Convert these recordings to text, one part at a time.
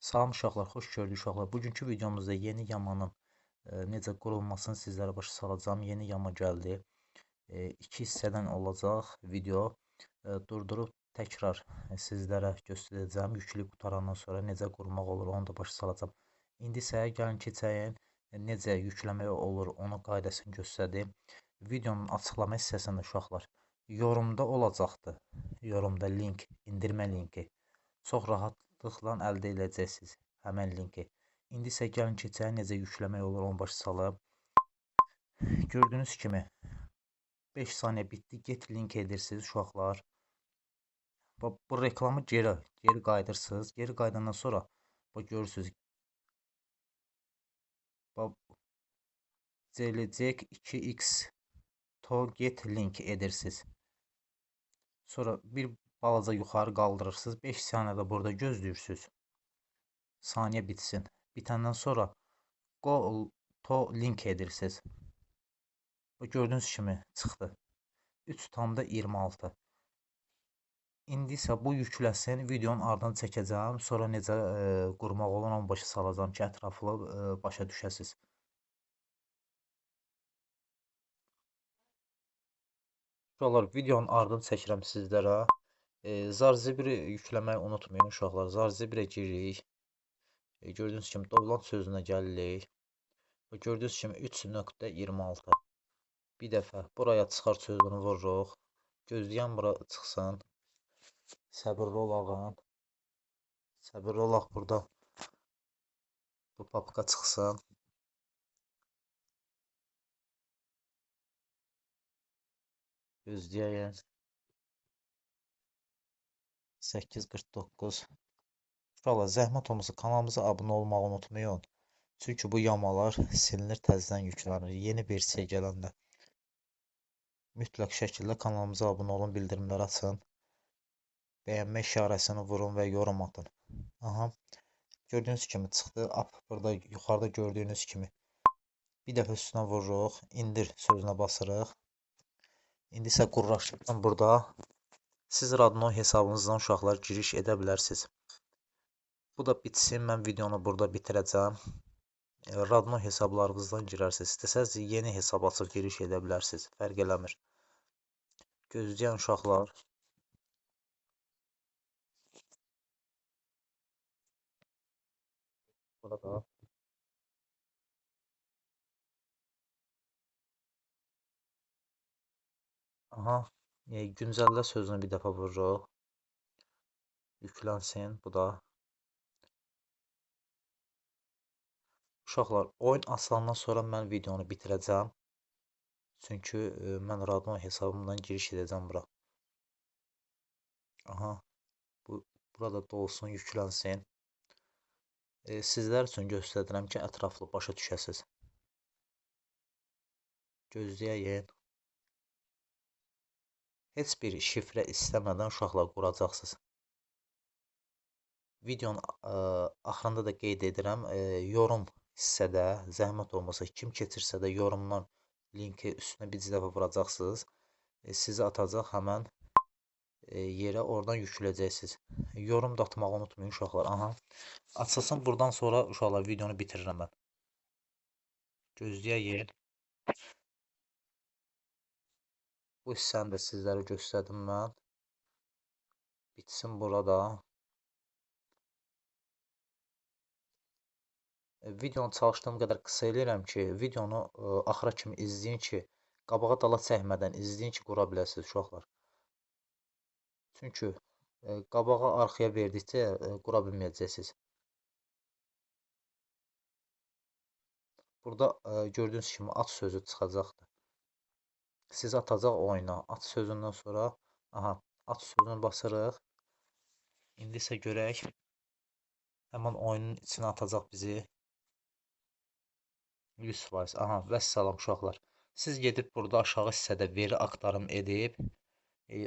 Salam uşaqlar, xoş gördük uşaqlar. Bugünkü videomuzda yeni yamanın necə qurulmasını sizlərə başa salacağım. Yeni yama gəldi. İki hissədən olacaq video. Durdurub təkrar sizlərə göstərəcəm. Yükləyib qutarandan sonra necə qurmaq olur onu da başa salacağım. İndi isə gəlin keçəyin necə yükləmək olur onun qaydasını göstərdim. Videonun açıqlama hissəsində uşaqlar yorumda olacaqdır. Yorumda link, indirmə linki. Çox rahatlıqla əldə edəcəksiniz həmən linki. İndi isə gəlin keçək necə yükləmək olur onu başa salım. Gördüyünüz kimi 5 saniyə bitdi. Get link edirsiniz uşaqlar. Bu reklamı geri qaydırsınız. Geri qaydandan sonra görürsünüz. CLC 2x to get link edirsiniz. Sonra bir balaca yuxarı qaldırırsınız. 5 saniyədə burada gözləyirsiniz. Saniyə bitsin. Bitəndən sonra go to link edirsiniz. Bu gördüyünüz kimi çıxdı. 3,26. İndi isə bu yükləsin. Videonun ardını çəkəcəm. Sonra necə qurmaq olur onu başa salacağım ki, ətraflı başa düşəsiz. Uşaqlar, videonun ardını çəkirəm sizlərə. Zarzibri yükləməyi unutmayın uşaqlar. Zarzibirə giririk. Gördüyünüz kimi dövlət sözünə gəlirik. Gördüyünüz kimi 3,26. Bir dəfə buraya çıxar sözünü vururuq. Gözləyən bura çıxsın. Səbirli olağın. Səbirli olaq burada. Bu papka çıxsın. Gözləyək. 8:49. Uşaqlar, zəhmət olmasa kanalımıza abunə olmağı unutmayın. Çünki bu yamalar silinir, təzədən yüklənir. Yeni versiya gələndə. Mütləq şəkildə kanalımıza abunə olun, bildirimləri açın. Bəyənmə işarəsini vurun və yorum atın. Aha. Gördüyünüz kimi çıxdı. Burada yuxarıda gördüyünüz kimi. Bir dəfə üstünə vururuq. İndir sözünə basırıq. İndi isə qurlaşdıqdan burada siz Radno hesabınızdan uşaqlar giriş edə bilərsiniz. Bu da bitsin. Mən videonu burada bitirəcəm. Radno hesablarınızdan girərsiniz. İstəsəz yeni hesab açıb giriş edə bilərsiniz. Fərq eləmir. Gözləyən uşaqlar. Burada. Aha. Güncəllə sözünü bir dəfə vururuq. Yüklənsin. Bu da. Uşaqlar, oyun asandan sonra mən videonu bitirəcəm. Çünki mən Radno hesabımdan giriş edəcəm bura. Aha. Burada dolsun, yüklənsin. Sizlər üçün göstərirəm ki, ətraflı başa düşəsiz. Gözləyək. Heç bir şifrə istəmədən uşaqlar quracaqsınız. Videonun axırında da qeyd edirəm, yorum hissədə zəhmət olmasa kim keçirsə də yorumdan linki üstünə bir dəfə vuracaqsınız. Sizi atacaq həmən yerə, oradan yükləyəcəksiniz. Yorum da atmağı unutmayın uşaqlar. Aha. Açılsın, buradan sonra uşaqlar videonu bitirirəm mən. Gözləyək. Bu hissəni də sizlərə göstərdim mən. Bitsin burada. Videonu çalışdığım qədər qısa eləyirəm ki, videonu axıra kimi izləyin ki, qabağa dala çəkmədən izləyin ki, qura biləsiniz uşaqlar. Çünki qabağa arxaya verdikcə qura bilməyəcəksiniz. Burada gördüyünüz kimi at sözü çıxacaqdır. Siz atacaq oyuna. At sözündən sonra aha, at sözünü basırıq. İndi isə görək. Həmən oyunun içine atacaq bizi. 100%. Aha, vəssalam uşaqlar. Siz gedib burada aşağı hissədə veri aktarım edib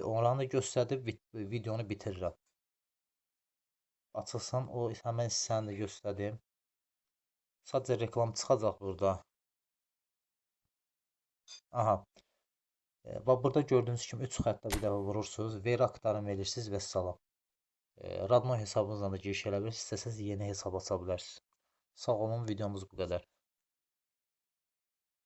oranı göstərib videonu bitirirəm. Açılsın, o həmən hissəni də göstərdim. Sadəcə reklam çıxacaq burada. Aha. Bax burada gördüyünüz kimi 3 xəttə bir dəfə vurursunuz. Veri aktarım edirsiniz, vəssalam. Radno hesabınızdan da giriş edə bilirsiniz. İstəsəniz yeni hesab aça bilərsiniz. Sağ olun, videomuz bu qədər.